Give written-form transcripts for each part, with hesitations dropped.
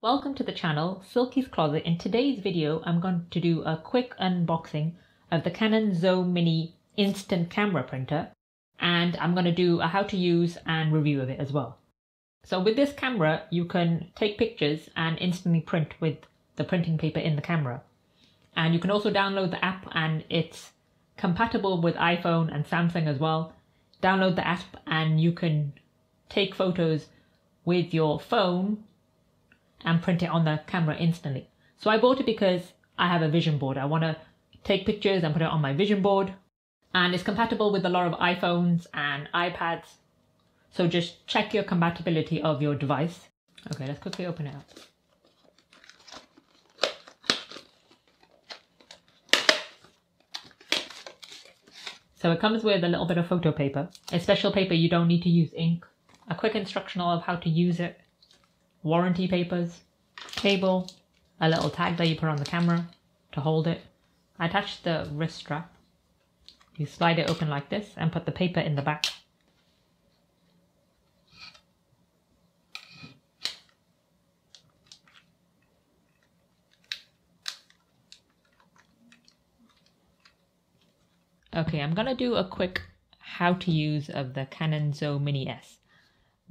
Welcome to the channel, Silky's Closet. In today's video, I'm going to do a quick unboxing of the Canon Zoemini instant camera printer, and I'm going to do a how to use and review of it as well. So with this camera, you can take pictures and instantly print with the printing paper in the camera. And you can also download the app, and it's compatible with iPhone and Samsung as well. Download the app and you can take photos with your phone and print it on the camera instantly. So I bought it because I have a vision board. I want to take pictures and put it on my vision board. And it's compatible with a lot of iPhones and iPads. So just check your compatibility of your device. Okay, let's quickly open it up. So it comes with a little bit of photo paper. A special paper, you don't need to use ink. A quick instructional of how to use it. Warranty papers, cable, a little tag that you put on the camera to hold it. I attached the wrist strap. You slide it open like this and put the paper in the back. Okay, I'm gonna do a quick how to use of the Canon Zoemini S.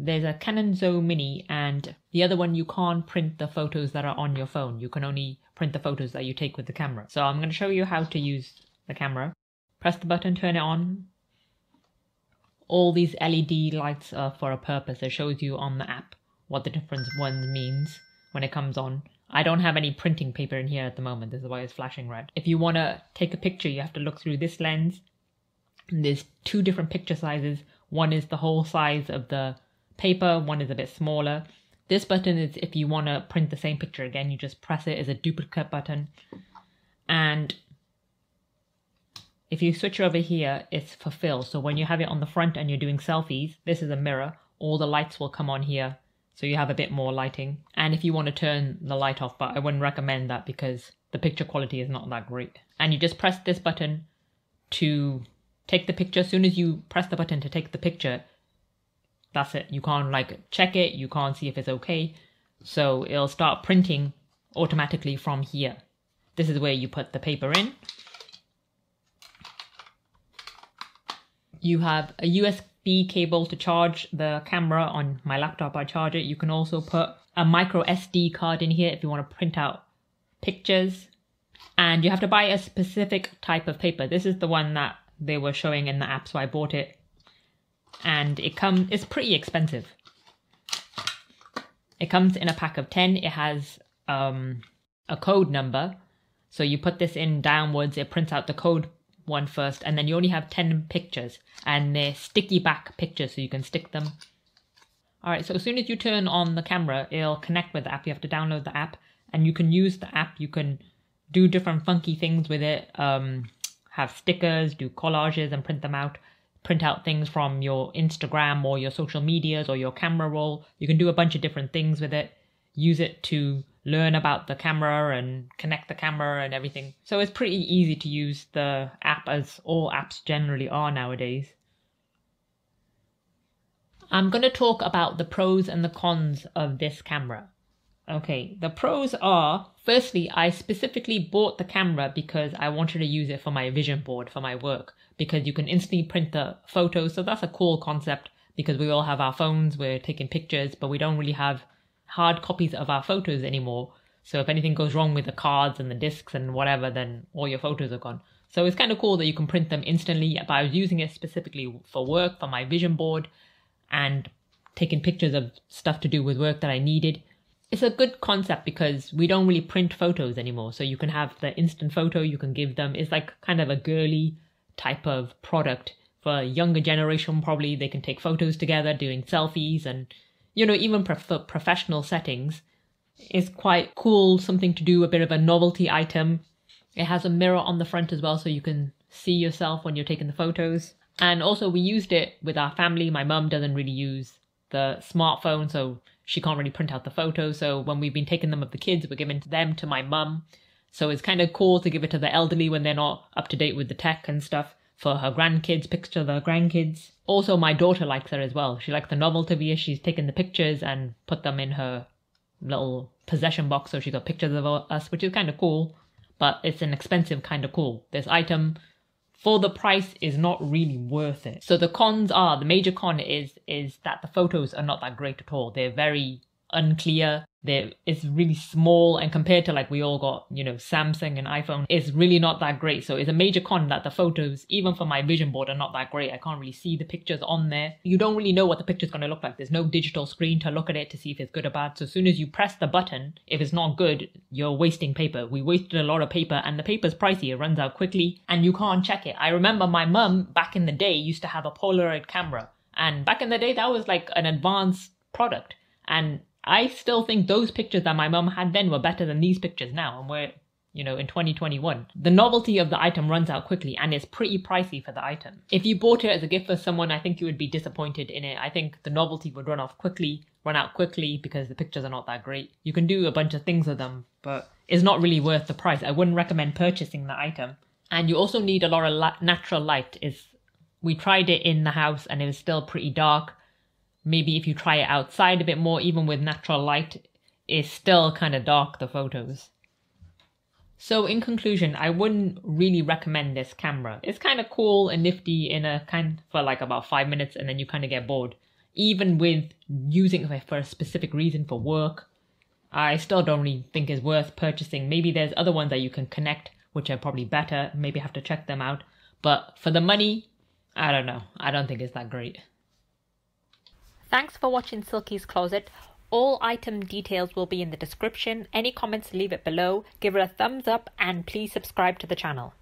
There's a Canon Zoemini, and the other one you can't print the photos that are on your phone. You can only print the photos that you take with the camera. So I'm going to show you how to use the camera. Press the button, turn it on. All these LED lights are for a purpose. It shows you on the app what the different one means when it comes on. I don't have any printing paper in here at the moment. This is why it's flashing red. If you want to take a picture, you have to look through this lens. And there's two different picture sizes. One is the whole size of the paper, one is a bit smaller. This button is if you want to print the same picture again, you just press it as a duplicate button. And if you switch over here, it's for fill. So when you have it on the front and you're doing selfies, this is a mirror, all the lights will come on here. So you have a bit more lighting. And if you want to turn the light off, but I wouldn't recommend that because the picture quality is not that great. And you just press this button to take the picture. As soon as you press the button to take the picture, that's it. You can't check it. You can't see if it's okay. So it'll start printing automatically from here. This is where you put the paper in. You have a USB cable to charge the camera. On my laptop, I charge it. You can also put a micro SD card in here if you want to print out pictures. And you have to buy a specific type of paper. This is the one that they were showing in the app, so I bought it. And it's pretty expensive. It comes in a pack of 10. It has a code number. So you put this in downwards, it prints out the code one first, and then you only have 10 pictures. And they're sticky back pictures, so you can stick them. Alright, so as soon as you turn on the camera, it'll connect with the app. You have to download the app, and you can use the app. You can do different funky things with it. Have stickers, do collages and print them out. Print out things from your Instagram or your social medias or your camera roll. You can do a bunch of different things with it. Use it to learn about the camera and connect the camera and everything. So it's pretty easy to use the app, as all apps generally are nowadays. I'm going to talk about the pros and the cons of this camera. Okay, the pros are, firstly, I specifically bought the camera because I wanted to use it for my vision board for my work, because you can instantly print the photos. So that's a cool concept because we all have our phones, we're taking pictures, but we don't really have hard copies of our photos anymore. So if anything goes wrong with the cards and the discs and whatever, then all your photos are gone. So it's kind of cool that you can print them instantly, but I was using it specifically for work, for my vision board, and taking pictures of stuff to do with work that I needed. It's a good concept because we don't really print photos anymore. So you can have the instant photo, you can give them. It's like kind of a girly type of product for a younger generation. Probably they can take photos together doing selfies, and even for professional settings, it's quite cool, something to do, a bit of a novelty item. It has a mirror on the front as well, so you can see yourself when you're taking the photos. And also we used it with our family. My mum doesn't really use the smartphone, so she can't really print out the photos. So when we've been taking them of the kids, we're giving them to my mum. So it's kind of cool to give it to the elderly when they're not up to date with the tech and stuff. For her grandkids, picture of her grandkids. Also, my daughter likes her as well. She likes the novelty of it. She's taken the pictures and put them in her little possession box, so she got pictures of us, which is kind of cool, but it's an expensive kind of cool. This item, for the price, is not really worth it. So the cons are, the major con is that the photos are not that great at all. They're very unclear. It's really small, and compared to like we all got, you know, Samsung and iPhone, it's really not that great. So it's a major con that the photos, even for my vision board, are not that great. I can't really see the pictures on there. You don't really know what the picture's going to look like. There's no digital screen to look at it to see if it's good or bad. So as soon as you press the button, if it's not good, you're wasting paper. We wasted a lot of paper, and the paper's pricey. It runs out quickly and you can't check it. I remember my mum back in the day used to have a Polaroid camera, and back in the day that was like an advanced product, and I still think those pictures that my mum had then were better than these pictures now, and we're, you know, in 2021. The novelty of the item runs out quickly, and it's pretty pricey for the item. If you bought it as a gift for someone, I think you would be disappointed in it. I think the novelty would run out quickly because the pictures are not that great. You can do a bunch of things with them, but it's not really worth the price. I wouldn't recommend purchasing the item. And you also need a lot of natural light. We tried it in the house and it was still pretty dark. Maybe if you try it outside a bit more, even with natural light, it's still kind of dark, the photos. So in conclusion, I wouldn't really recommend this camera. It's kind of cool and nifty for like about 5 minutes, and then you kind of get bored. Even with using it for a specific reason, for work, I still don't really think it's worth purchasing. Maybe there's other ones that you can connect, which are probably better. Maybe have to check them out. But for the money, I don't know. I don't think it's that great. Thanks for watching Silky's Closet. All item details will be in the description. Any comments, leave it below. Give it a thumbs up and please subscribe to the channel.